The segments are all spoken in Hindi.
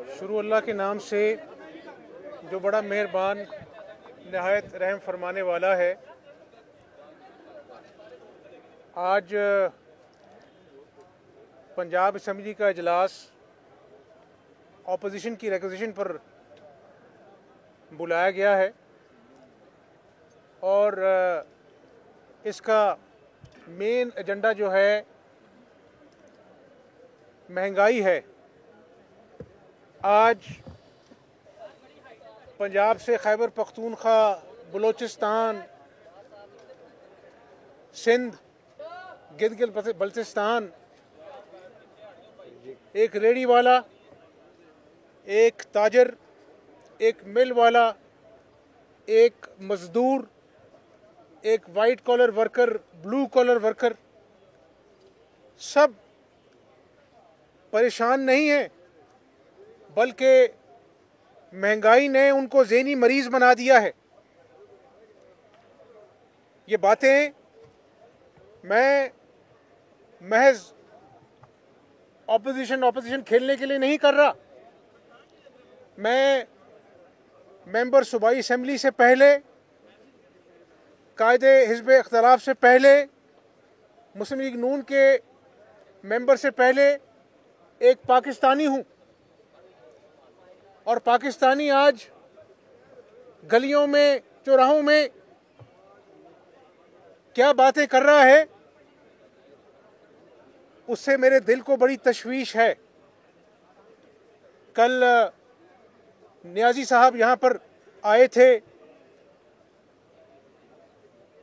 शुरू अल्लाह के नाम से जो बड़ा मेहरबान नहायत रहम फरमाने वाला है। आज पंजाब असम्बली का इजलास ऑपोजिशन की रिक्वेजिशन पर बुलाया गया है और इसका मेन एजेंडा जो है महंगाई है। आज पंजाब से खैबर पख्तूनख्वा, बलूचिस्तान, सिंध, गिलगित बल्तिस्तान एक रेडी वाला, एक ताजर, एक मिल वाला, एक मजदूर, एक white collar worker, blue collar worker, सब परेशान नहीं हैं, बल्कि महंगाई ने उनको ज़हनी मरीज बना दिया है। ये बातें मैं महज ऑपोजिशन खेलने के लिए नहीं कर रहा। मैं मेंबर सूबाई असम्बली से पहले, कायदे हिज़्ब इख्तिलाफ से पहले, मुस्लिम लीग नून के मेंबर से पहले एक पाकिस्तानी हूँ और पाकिस्तानी आज गलियों में, चौराहों में क्या बातें कर रहा है, उससे मेरे दिल को बड़ी तशवीश है। कल नियाजी साहब यहाँ पर आए थे,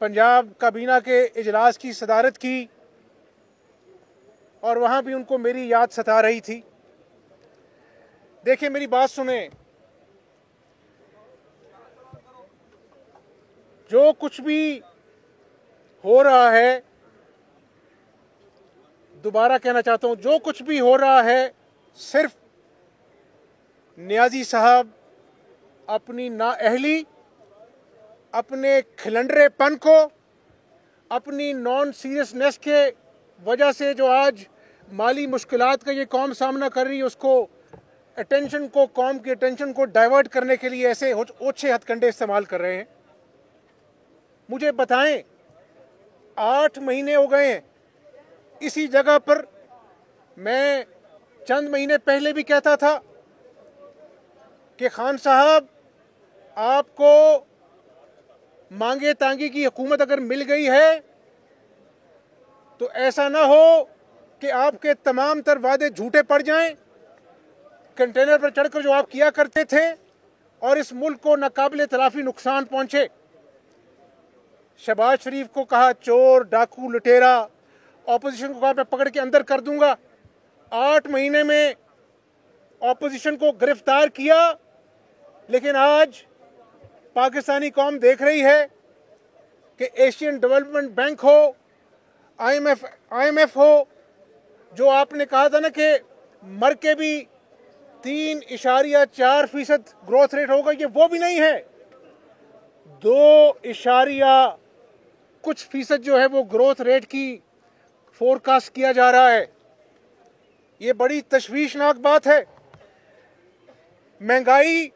पंजाब काबीना के इजलास की सदारत की और वहाँ भी उनको मेरी याद सता रही थी। देखिए, मेरी बात सुने, जो कुछ भी हो रहा है, दोबारा कहना चाहता हूं, जो कुछ भी हो रहा है सिर्फ नियाजी साहब अपनी नाअहली, अपने खिलंडरेपन को, अपनी नॉन सीरियसनेस के वजह से जो आज माली मुश्किलात का ये कौम सामना कर रही है, उसको अटेंशन को, कौम की अटेंशन को डाइवर्ट करने के लिए ऐसे ओछे हथकंडे इस्तेमाल कर रहे हैं। मुझे बताएं, 8 महीने हो गए हैं इसी जगह पर। मैं चंद महीने पहले भी कहता था कि खान साहब, आपको मांगे तांगे की हुकूमत अगर मिल गई है तो ऐसा ना हो कि आपके तमाम तर वादे झूठे पड़ जाएं, कंटेनर पर चढ़कर जो आप किया करते थे और इस मुल्क को नाकाबिले तलाफी नुकसान पहुंचे। शहबाज शरीफ को कहा चोर, डाकू, लुटेरा, ऑपोजिशन को कहा मैं पकड़ के अंदर कर दूंगा। 8 महीने में ऑपोजिशन को गिरफ्तार किया, लेकिन आज पाकिस्तानी कौम देख रही है कि एशियन डेवलपमेंट बैंक हो, IMF हो, जो आपने कहा था ना कि मर के भी 3.4% ग्रोथ रेट होगा, ये वो भी नहीं है। 2 कुछ फीसद जो है वो ग्रोथ रेट की फोरकास्ट किया जा रहा है। ये बड़ी तशवीशनाक बात है। महंगाई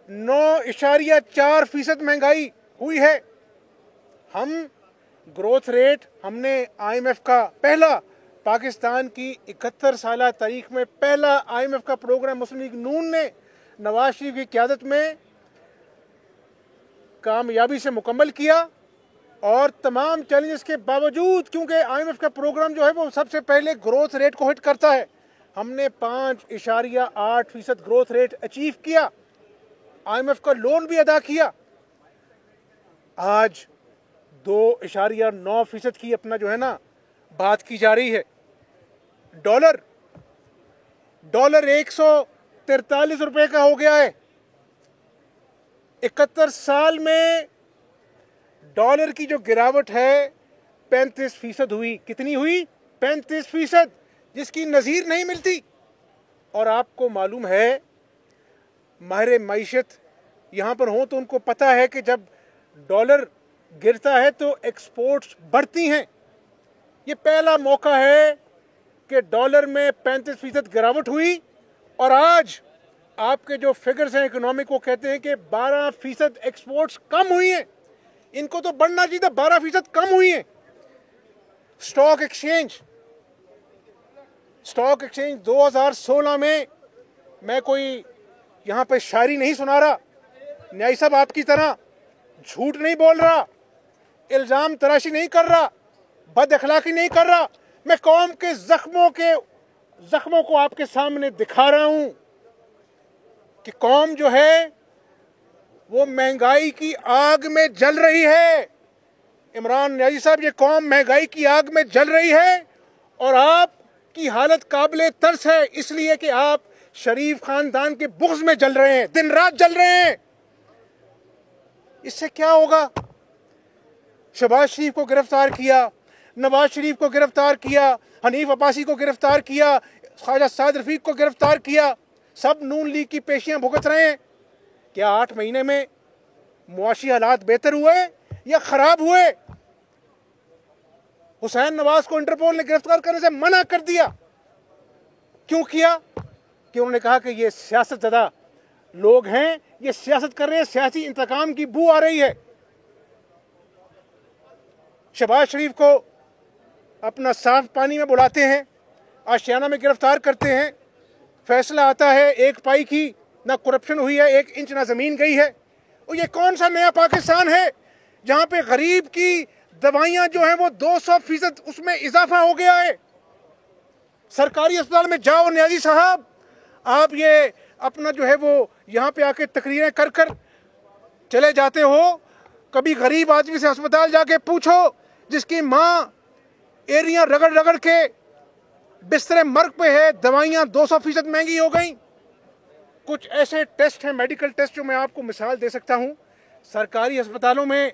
9.4% महंगाई हुई है। हम ग्रोथ रेट, हमने IMF का पहला, पाकिस्तान की 71 साल तारीख में पहला IMF का प्रोग्राम मुस्लिम लीग नून ने नवाज शरीफ की क़यादत में कामयाबी से मुकम्मल किया और तमाम चैलेंजेस के बावजूद, क्योंकि IMF का प्रोग्राम जो है वो सबसे पहले ग्रोथ रेट को हिट करता है, हमने 5.8% ग्रोथ रेट अचीव किया, IMF का लोन भी अदा किया। आज 2.9% की अपना जो है ना बात की जा रही है। डॉलर 143 रुपए का हो गया है। 71 साल में डॉलर की जो गिरावट है 35% हुई। कितनी हुई? 35%, जिसकी नज़ीर नहीं मिलती। और आपको मालूम है, माहिर मईशत यहाँ पर हों तो उनको पता है कि जब डॉलर गिरता है तो एक्सपोर्ट्स बढ़ती हैं। ये पहला मौका है कि डॉलर में 35% गिरावट हुई और आज आपके जो फिगर्स हैं इकोनॉमिक, वो कहते हैं कि 12% एक्सपोर्ट्स कम हुई हैं। इनको तो बढ़ना चाहिए था, 12% कम हुई हैं। स्टॉक एक्सचेंज 2016 में, मैं कोई यहाँ पे शायरी नहीं सुना रहा, न्यायी साहब आपकी तरह झूठ नहीं बोल रहा, इल्जाम तराशी नहीं कर रहा, बद अखलाकी नहीं कर रहा। मैं कौम के जख्मों को आपके सामने दिखा रहा हूं कि कौम जो है वो महंगाई की आग में जल रही है। इमरान न्याजी साहब, ये कौम महंगाई की आग में जल रही है और आपकी हालत काबिले तरस है, इसलिए कि आप शरीफ खानदान के बुग़्ज़ में जल रहे हैं, दिन रात जल रहे हैं। इससे क्या होगा? शहबाज शरीफ को गिरफ्तार किया, नवाज शरीफ को गिरफ्तार किया, हनीफ अब्बासी को गिरफ्तार किया, ख्वाजा साद रफीक को गिरफ्तार किया, सब नून लीग की पेशियां भुगत रहे हैं। क्या 8 महीने में मुआशी हालात बेहतर हुए या खराब हुए? हुसैन नवाज को इंटरपोल ने गिरफ्तार करने से मना कर दिया। क्यों किया? कि उन्होंने कहा कि ये सियासतज़दा लोग हैं, ये सियासत कर रहे हैं, सियासी इंतकाम की बू आ रही है। शहबाज शरीफ को अपना साफ पानी में बुलाते हैं, आशियाना में गिरफ्तार करते हैं, फैसला आता है 1 पाई की, ना करप्शन हुई है, 1 इंच ना जमीन गई है। और ये कौन सा नया पाकिस्तान है जहां पे गरीब की दवाइयां जो हैं वो 200% उसमें इजाफा हो गया है। सरकारी अस्पताल में जाओ न्याजी साहब, आप ये अपना जो है वो यहाँ पे आके तकरीरें कर कर चले जाते हो। कभी गरीब आदमी से अस्पताल जाके पूछो जिसकी माँ एरियां रगड़ रगड़ के बिस्तरे मर्ग पे है, दवाइयां 200% महंगी हो गई। कुछ ऐसे टेस्ट हैं, मेडिकल टेस्ट, जो मैं आपको मिसाल दे सकता हूं। सरकारी अस्पतालों में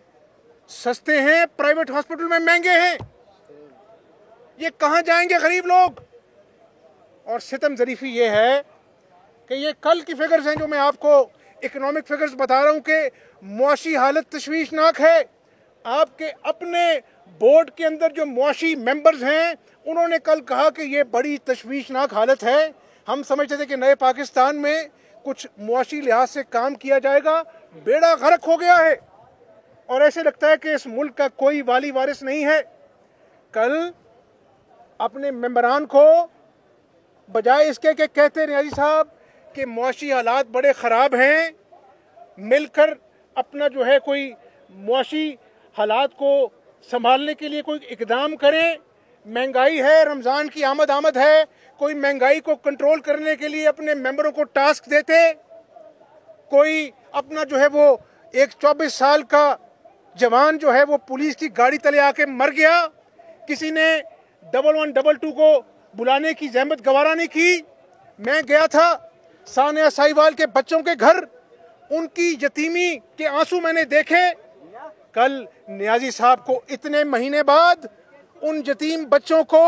सस्ते हैं, प्राइवेट हॉस्पिटल में महंगे हैं। ये कहां जाएंगे गरीब लोग? और सितम ज़रीफ़ी ये है कि ये कल की फिगर्स हैं जो मैं आपको इकोनॉमिक फिगर्स बता रहा हूं कि मुआशी हालत तशवीशनाक है। आपके अपने बोर्ड के अंदर जो मुआशी मेंबर्स हैं उन्होंने कल कहा कि ये बड़ी तशवीशनाक हालत है। हम समझते थे कि नए पाकिस्तान में कुछ मुआशी लिहाज से काम किया जाएगा, बेड़ा गर्क हो गया है और ऐसे लगता है कि इस मुल्क का कोई वाली वारिस नहीं है। कल अपने मेंबरान को बजाय इसके कि कहते न्याजी साहब कि मुआशी हालात बड़े ख़राब हैं, मिलकर अपना जो है कोई मुआशी हालात को संभालने के लिए कोई इकदाम करें। महंगाई है, रमज़ान की आमद है, कोई महंगाई को कंट्रोल करने के लिए अपने मेंबरों को टास्क देते। कोई अपना जो है वो एक 24 साल का जवान जो है वो पुलिस की गाड़ी तले आके मर गया, किसी ने 1122 को बुलाने की जहमत गवारा नहीं की। मैं गया था सानिया साहिवाल के बच्चों के घर, उनकी यतीमी के आंसू मैंने देखे। कल नियाजी साहब को इतने महीने बाद उन यतीम बच्चों को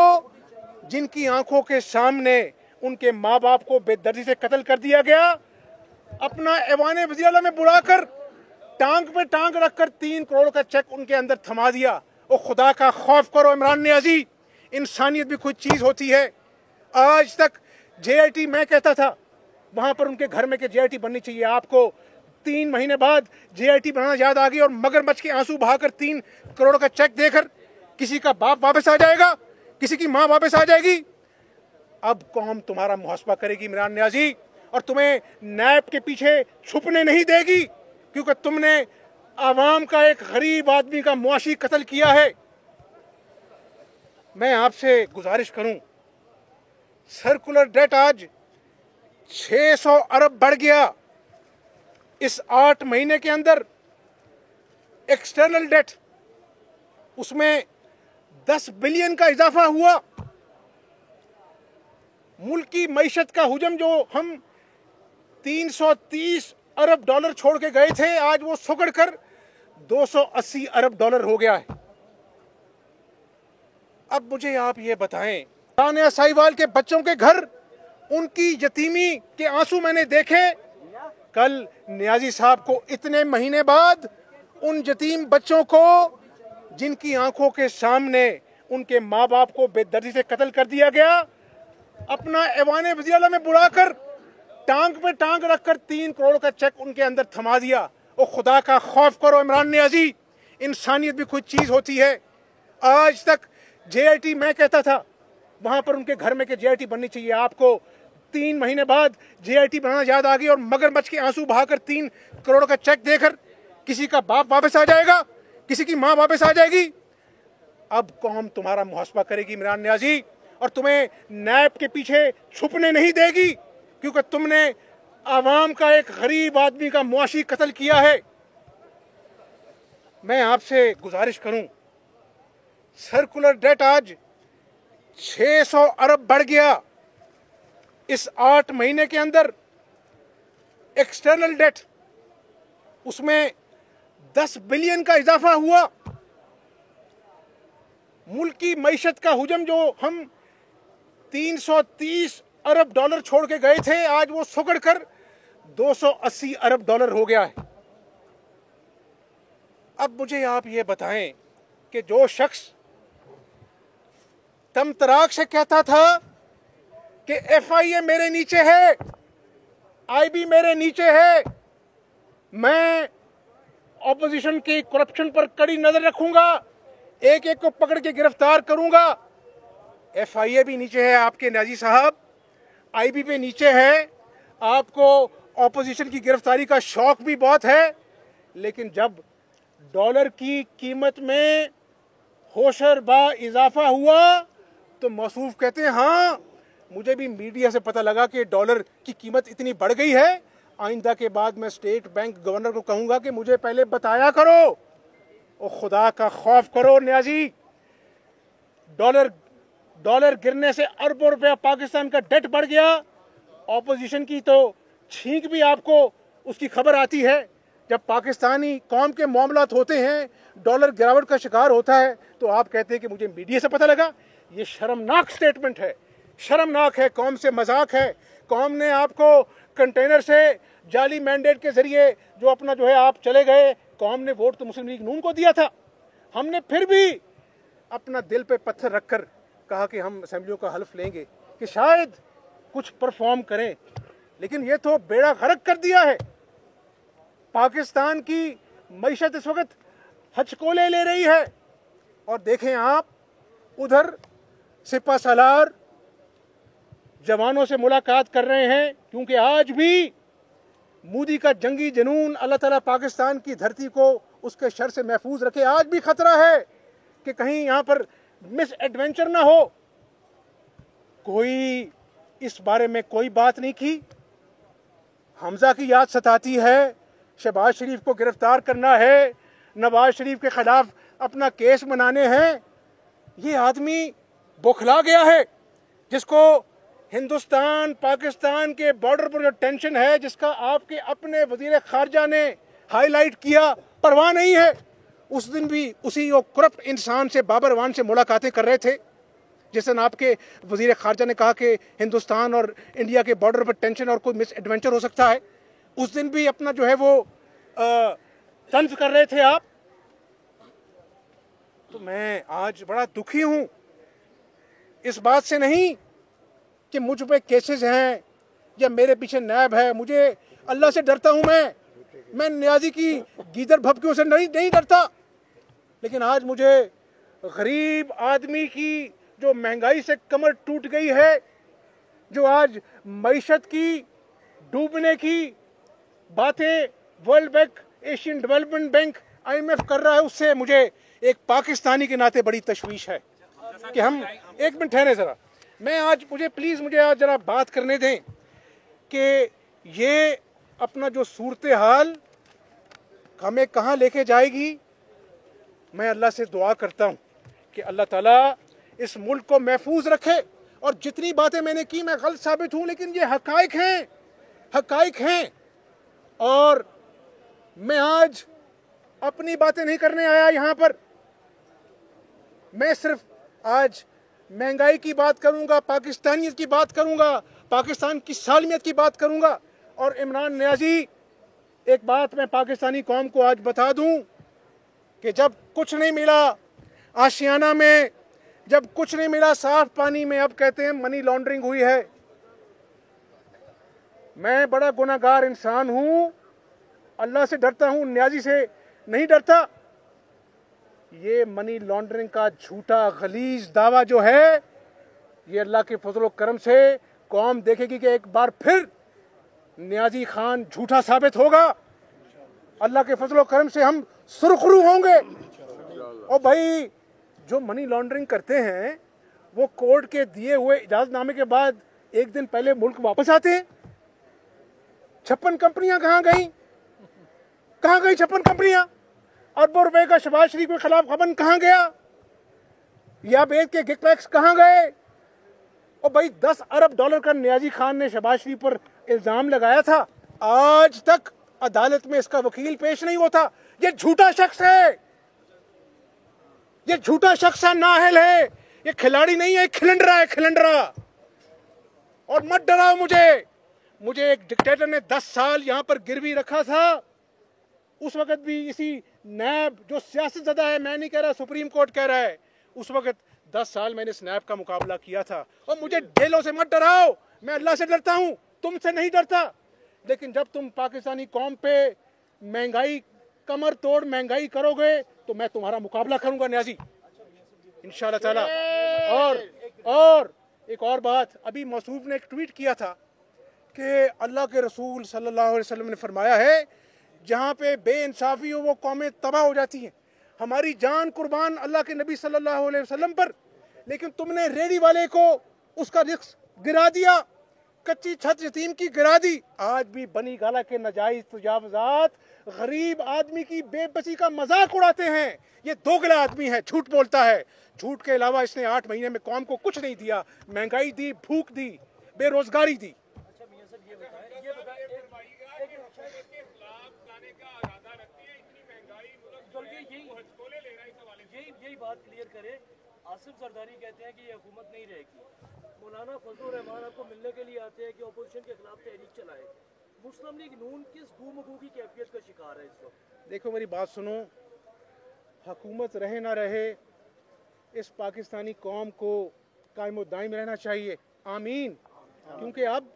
जिनकी आंखों के सामने उनके माँ बाप को बेदर्दी से कत्ल कर दिया गया, अपना ऐवान वज़ीर आला में बुलाकर टांग पे टांग रखकर 3 करोड़ का चेक उनके अंदर थमा दिया। ओ खुदा का खौफ करो इमरान नियाजी, इंसानियत भी कोई चीज होती है। आज तक JIT मैं कहता था वहां पर उनके घर में कि JIT बननी चाहिए। आपको 3 महीने बाद JIT बनाना याद आ गई और मगरमच्छ के आंसू बहाकर 3 करोड़ का चेक देकर किसी का बाप वापस आ जाएगा, किसी की मां वापस आ जाएगी। अब कौम तुम्हारा मुहासबा करेगी इमरान नियाजी, और तुम्हें नैब के पीछे छुपने नहीं देगी, क्योंकि तुमने आवाम का एक गरीब आदमी का मुआशी कत्ल किया है। मैं आपसे गुजारिश करूं, सर्कुलर डेट आज 600 अरब बढ़ गया इस 8 महीने के अंदर। एक्सटर्नल डेट उसमें 10 बिलियन का इजाफा हुआ। मुल्क की मईशत का हुजम जो हम 330 अरब डॉलर छोड़ के गए थे, आज वो सुगड़ कर 280 अरब डॉलर हो गया है। अब मुझे आप ये बताएं, सानिया साहिवाल के बच्चों के घर उनकी यतीमी के आंसू मैंने देखे। कल नियाजी साहब को इतने महीने बाद उन यतीम बच्चों को जिनकी आंखों के सामने उनके माँ बाप को बेदर्दी से कत्ल कर दिया गया, अपना ऐवान वज़ीर आला में बुलाकर टांग पे टांग रखकर 3 करोड़ का चेक उनके अंदर थमा दिया। ओ खुदा का खौफ करो इमरान नियाजी, इंसानियत भी कोई चीज होती है। आज तक जेआईटी मैं कहता था वहां पर उनके घर में कि जेआईटी बननी चाहिए। आपको 3 महीने बाद जेआईटी बनाना याद आ गई और मगरमच्छ के आंसू बहाकर 3 करोड़ का चेक देकर किसी का बाप वापस आ जाएगा, किसी की मां वापस आ जाएगी। अब कौम तुम्हारा मुहासबा करेगी इमरान नियाजी, और तुम्हें नैब के पीछे छुपने नहीं देगी, क्योंकि तुमने आवाम का एक गरीब आदमी का मुआशी कत्ल किया है। मैं आपसे गुजारिश करूं, सर्कुलर डेट आज 600 अरब बढ़ गया इस 8 महीने के अंदर। एक्सटर्नल डेट उसमें 10 बिलियन का इजाफा हुआ। मुल्क की मईशत का हुजम जो हम 330 अरब डॉलर छोड़ के गए थे, आज वो सुगड़ कर 280 अरब डॉलर हो गया है। अब मुझे आप ये बताएं कि जो शख्स तमतराक से कहता था कि एफआईए मेरे नीचे है, आईबी मेरे नीचे है, मैं ऑपोजिशन की करप्शन पर कड़ी नजर रखूंगा, एक एक को पकड़ के गिरफ्तार करूंगा। एफआईए भी नीचे है आपके नियाजी साहब, आईबी पे नीचे है। आपको ऑपोजिशन की गिरफ्तारी का शौक भी बहुत है, लेकिन जब डॉलर की कीमत में होशर बा इजाफा हुआ तो मौसूफ कहते हैं हाँ मुझे भी मीडिया से पता लगा कि डॉलर की कीमत इतनी बढ़ गई है, आइंदा के बाद मैं स्टेट बैंक गवर्नर को कहूंगा कि मुझे पहले बताया करो। ओ खुदा का खौफ करो नियाजी, डॉलर गिरने से अरबों रुपया पाकिस्तान का डेट बढ़ गया। ऑपोजिशन की तो छींक भी आपको उसकी खबर आती है। जब पाकिस्तानी कौम के मामलात होते हैं, डॉलर गिरावट का शिकार होता है, तो आप कहते हैं कि मुझे मीडिया से पता लगा। ये शर्मनाक स्टेटमेंट है, शर्मनाक है, कौम से मजाक है। कौम ने आपको कंटेनर से जाली मैंडेट के जरिए जो अपना जो है आप चले गए, कौम ने वोट तो मुस्लिम लीग नून को दिया था। हमने फिर भी अपना दिल पे पत्थर रखकर कहा कि हम असेंबलियों का हल्फ लेंगे कि शायद कुछ परफॉर्म करें, लेकिन ये तो बेड़ा गर्क कर दिया है। पाकिस्तान की मईशत इस वक्त हचकोले ले रही है, और देखें आप उधर सिपा सालार जवानों से मुलाकात कर रहे हैं, क्योंकि आज भी मोदी का जंगी जुनून अल्लाह ताला पाकिस्तान की धरती को उसके शर से महफूज रखे। आज भी खतरा है कि कहीं यहां पर मिस एडवेंचर ना हो। कोई इस बारे में कोई बात नहीं की। हमजा की याद सताती है, शहबाज शरीफ को गिरफ्तार करना है, नवाज शरीफ के खिलाफ अपना केस बनाने हैं। ये आदमी बौखला गया है, जिसको हिंदुस्तान पाकिस्तान के बॉर्डर पर जो टेंशन है, जिसका आपके अपने वजीर खारजा ने हाईलाइट किया, परवाह नहीं है। उस दिन भी उसी वो करप्ट इंसान से, बाबर वान से मुलाकातें कर रहे थे, जिस दिन आपके वजीर खारजा ने कहा कि हिंदुस्तान और इंडिया के बॉर्डर पर टेंशन और कोई मिस एडवेंचर हो सकता है। उस दिन भी अपना जो है वो तंज कर रहे थे आप। तो मैं आज बड़ा दुखी हूं इस बात से नहीं कि मुझ पे केसेस हैं या मेरे पीछे नैब है। मुझे अल्लाह से डरता हूं मैं नियाजी की गीदड़ भभकियों से नहीं डरता। लेकिन आज मुझे गरीब आदमी की जो महंगाई से कमर टूट गई है, जो आज मईशत की डूबने की बातें world bank, Asian development bank, IMF कर रहा है, उससे मुझे एक पाकिस्तानी के नाते बड़ी तशवीश है कि हम एक मिनट ठहरे जरा। मुझे आज जरा बात करने दें कि ये अपना जो सूरत हाल हमें कहाँ लेके जाएगी। मैं अल्लाह से दुआ करता हूँ कि अल्लाह ताला इस मुल्क को महफूज रखे। और जितनी बातें मैंने की मैं गलत साबित हूँ, लेकिन ये हकाइक हैं। और मैं आज अपनी बातें नहीं करने आया यहाँ पर। मैं सिर्फ आज महंगाई की बात करूंगा, पाकिस्तानियत की बात करूंगा, पाकिस्तान की सालमियत की बात करूंगा। और इमरान नियाजी, एक बात मैं पाकिस्तानी कौम को आज बता दूं कि जब कुछ नहीं मिला आशियाना में, जब कुछ नहीं मिला साफ पानी में, अब कहते हैं मनी लॉन्ड्रिंग हुई है। मैं बड़ा गुनाहगार इंसान हूं, अल्लाह से डरता हूं, न्याजी से नहीं डरता। ये मनी लॉन्ड्रिंग का झूठा गलीज दावा जो है, ये अल्लाह के फजल करम से कौम देखेगी कि एक बार फिर न्याजी खान झूठा साबित होगा। अल्लाह के फजल करम से हम सुरखरू होंगे। और भाई जो मनी लॉन्ड्रिंग करते हैं वो कोर्ट के दिए हुए इजाजतनामे के बाद एक दिन पहले मुल्क वापस आते हैं। 56 कंपनियां कहां गई? 56 कंपनियां? अरबों रुपए का शहबाज शरीफ के खिलाफ खबन कहां गया? या बेद के गिकपैक्स कहां गए? और भाई 10 अरब डॉलर का न्याजी खान ने शहबाज शरीफ पर इल्जाम लगाया था, आज तक अदालत में इसका वकील पेश नहीं होता। ये झूठा शख्स है, ये झूठा शख्स है, नाअहल है, ये खिलाड़ी नहीं है, खिलंडरा है, खिलंडरा। और मत डराओ मुझे एक डिक्टेटर ने 10 साल यहां पर गिरवी रखा था। उस वक्त भी इसी नैब जो सियासतज़दा है, मैं नहीं कह रहा, सुप्रीम कोर्ट कह रहा है, उस वक्त 10 साल मैंने इस नैब का मुकाबला किया था। और मुझे जेलों से मत डराओ, मैं अल्लाह से डरता हूं, तुमसे नहीं डरता। लेकिन जब तुम पाकिस्तानी कौम पे महंगाई, कमर तोड़ महंगाई करोगे तो मैं तुम्हारा मुकाबला करूंगा न्याजी, इंशाअल्लाह ताला। और एक और बात, अभी मौसूफ ने एक ट्वीट किया था कि अल्लाह के रसूल सल्लल्लाहु अलैहि वसल्लम ने फरमाया है, जहाँ पे बेइंसाफी हो वो कौमें तबाह हो जाती हैं। हमारी जान कुर्बान अल्लाह के नबी सल्लल्लाहु अलैहि वसल्लम पर, लेकिन तुमने रेडी वाले को उसका रिस्क गिरा दिया, कच्ची छत यतीम की गिरा दी। आज भी बनी गाला के नाजायज तजावुजात गरीब आदमी की बेबसी का मजाक उड़ाते हैं। ये दोगला आदमी है, झूठ बोलता है। झूठ के अलावा इसने 8 महीने में कौम को कुछ नहीं दिया। महंगाई दी, भूख दी, बेरोजगारी दी। यही बात क्लियर करे। आसिफ जरदारी कहते हैं कि ये हुकूमत नहीं रहेगी। मौलाना फजलुर रहमान आपको मिलने के लिए आते हैं कि अपोजिशन के खिलाफ तहरीक चलाए। मुस्लिम लीग नून किस गुमगू की कैफियत का शिकार है इस वक्त? देखो मेरी बात सुनो, हुकूमत रहे ना रहे, इस पाकिस्तानी कौम को कायम दायम रहना चाहिए, आमीन। क्योंकि अब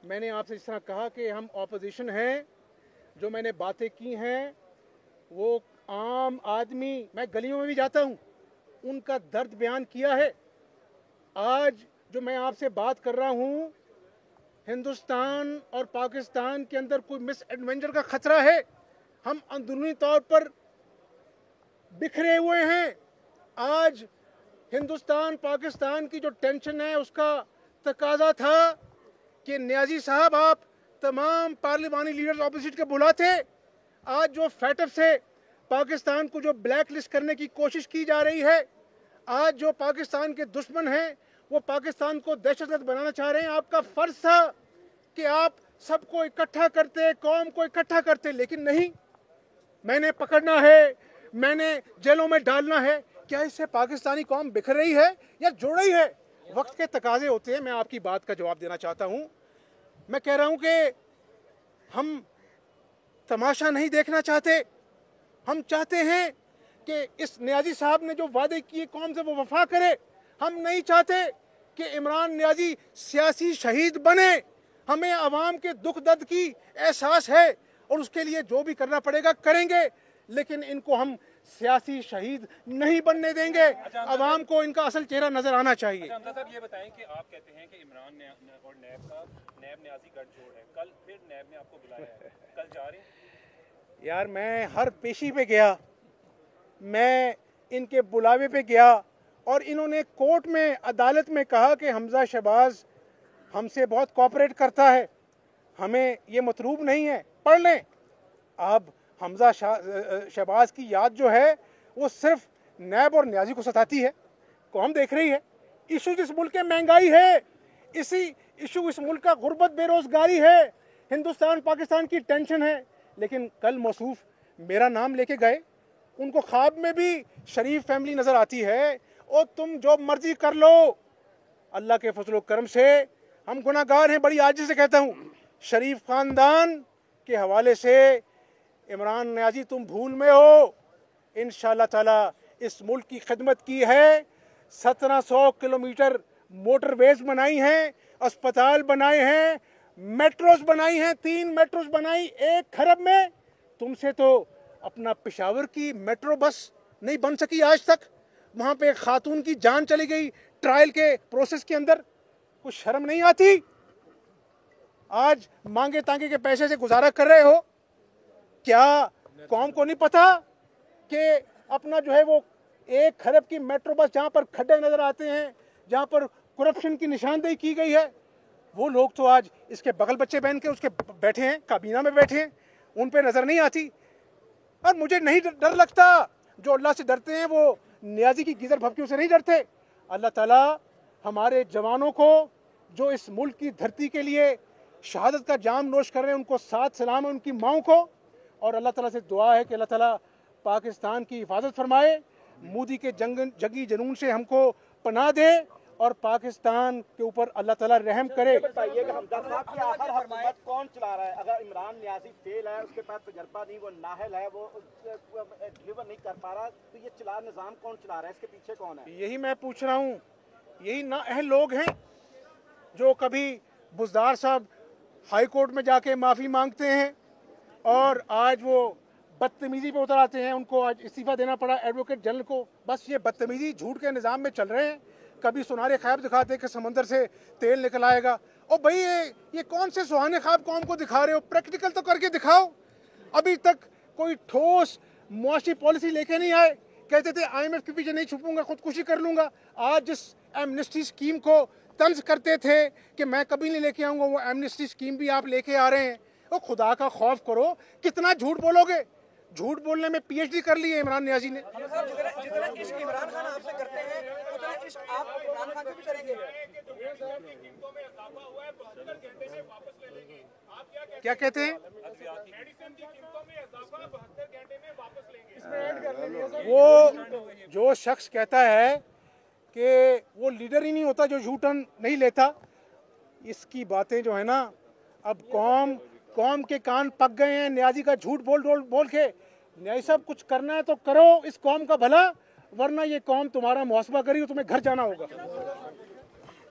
मैंने आपसे जिस तरह कहा कि हम ऑपोजिशन हैं, जो मैंने बातें की हैं वो आम आदमी, मैं गलियों में भी जाता हूँ, उनका दर्द बयान किया है। आज जो मैं आपसे बात कर रहा हूँ, हिंदुस्तान और पाकिस्तान के अंदर कोई मिस एडवेंचर का खतरा है। हम अंदरूनी तौर पर बिखरे हुए हैं। आज हिंदुस्तान पाकिस्तान की जो टेंशन है उसका तकाजा था कि न्याजी साहब आप तमाम पार्लिमानी लीडर्स ऑपोजिट के बुलाते। आज जो फैटफ से पाकिस्तान को जो ब्लैक लिस्ट करने की कोशिश की जा रही है, आज जो पाकिस्तान के दुश्मन हैं वो पाकिस्तान को दहशतगर्द बनाना चाह रहे हैं। आपका फर्ज था कि आप सबको इकट्ठा करते, कौम को इकट्ठा करते, लेकिन नहीं। मैंने पकड़ना है, मैंने जेलों में डालना है। क्या इससे पाकिस्तानी कौम बिखर रही है या जुड़ रही है? वक्त के तकाजे होते हैं। मैं आपकी बात का जवाब देना चाहता हूं। मैं कह रहा हूं कि हम तमाशा नहीं देखना चाहते। हम चाहते हैं कि इस न्याजी साहब ने जो वादे किए कौम से वो वफा करे। हम नहीं चाहते कि इमरान न्याजी सियासी शहीद बने। हमें अवाम के दुख दर्द की एहसास है और उसके लिए जो भी करना पड़ेगा करेंगे, लेकिन इनको हम सियासी शहीद नहीं बनने देंगे। अवाम को इनका असल चेहरा नजर आना चाहिए। हमजा साहब ये बताएं कि आप कहते हैं कि इमरान और नैब न्याजी गठजोड़ है, कल फिर नैब ने आपको बुलाया है, कल जा रहे हैं? यार मैं हर पेशी पे गया, मैं इनके बुलावे पे गया और इन्होंने कोर्ट में, अदालत में कहा कि हमजा शहबाज हमसे बहुत कोऑपरेट करता है, हमें ये मतलूब नहीं है। पढ़ लें। अब हमजा शहबाज की याद जो है वो सिर्फ नैब और न्याजी को सताती है, कौम देख रही है। इशू जिस मुल्क के महंगाई है, इसी इशू इस मुल्क का गुर्बत, बेरोजगारी है, हिंदुस्तान पाकिस्तान की टेंशन है। लेकिन कल मौसूफ मेरा नाम लेके गए, उनको ख्वाब में भी शरीफ फैमिली नजर आती है। और तुम जो मर्जी कर लो, अल्लाह के फजल करम से हम गुनाहगार हैं। बड़ी आजिज़ से कहता हूँ, शरीफ खानदान के हवाले से इमरान न्याजी तुम भूल में हो। इंशाअल्लाह ताला इस मुल्क की खिदमत की है। 1700 किलोमीटर मोटरवेज बनाई हैं, अस्पताल बनाए हैं, मेट्रोज बनाई हैं, 3 मेट्रोज बनाई 1 खरब में। तुमसे तो अपना पेशावर की मेट्रो बस नहीं बन सकी आज तक। वहां पे एक खातून की जान चली गई ट्रायल के प्रोसेस के अंदर। कुछ शर्म नहीं आती? आज मांगे तांगे के पैसे से गुजारा कर रहे हो। क्या कौम को नहीं पता कि अपना जो है वो 1 खरब की मेट्रो बस, जहां पर खड्डे नजर आते हैं, जहां पर करप्शन की निशानदेही की गई है, वो लोग तो आज इसके बगल बच्चे बहन के उसके बैठे हैं, काबीना में बैठे हैं, उन पे नजर नहीं आती। और मुझे नहीं डर लगता। जो अल्लाह से डरते हैं वो नियाजी की गीजर भभकियों से नहीं डरते। अल्लाह ताला हमारे जवानों को जो इस मुल्क की धरती के लिए शहादत का जाम नोश कर रहे हैं, उनको साथ सलाम है, उनकी माओं को। और अल्लाह ताला से दुआ है कि अल्लाह ताला पाकिस्तान की हिफाजत फरमाए, मोदी के जंगी जुनून से हमको पनाह दे और पाकिस्तान के ऊपर अल्लाह ताला रहम करे। बताइएगा हमदर्द साहब कि आखिर हुकूमत कौन चला रहा है? अगर इमरान नियाजी फेल है, उसके पास तजर्बा नहीं, वो नाहल है, वो डिलीवर नहीं कर पा रहा, तो ये चला निज़ाम कौन चला रहा है? इसके पीछे कौन है? यही मैं पूछ रहा हूँ। यही नाअहल लोग हैं जो कभी बुज़दार साहब हाई कोर्ट में जाके माफ़ी मांगते हैं और आज वो बदतमीजी पे उतर आते हैं। उनको आज इस्तीफा देना पड़ा एडवोकेट जनरल को। बस ये बदतमीजी झूठ के निज़ाम में चल रहे हैं। कभी सुनहरे ख्वाब दिखाते हैं कि समंदर से तेल निकल आएगा। और भाई ये कौन से सुहाने ख्वाब कौम को दिखा रहे हो? प्रैक्टिकल तो करके दिखाओ। अभी तक कोई ठोस मुआशी पॉलिसी लेके नहीं आए। कहते थे IMF के पीछे नहीं छुपूंगा, खुदकुशी कर लूंगा। आज जिस एमनेस्टी स्कीम को तंज करते थे कि मैं कभी नहीं लेके आऊंगा, वो एमनेस्टी स्कीम भी आप लेके आ रहे हैं। और खुदा का खौफ करो, कितना झूठ बोलोगे? झूठ बोलने में PhD कर ली है इमरान नियाजी ने। जितना इश्क इमरान खान आपसे करते हैं, उतना इश्क आप इमरान खान से भी करेंगे। क्या कहते हैं? वो जो शख्स कहता है कि वो लीडर ही नहीं होता जो यूटर्न नहीं लेता, इसकी बातें जो है ना, अब कौम के कान पक गए हैं नियाजी का झूठ बोल के। न्याय साहब कुछ करना है तो करो इस कौम का भला, वरना ये कौम तुम्हारा मुहासबा करी, तुम्हें घर जाना होगा।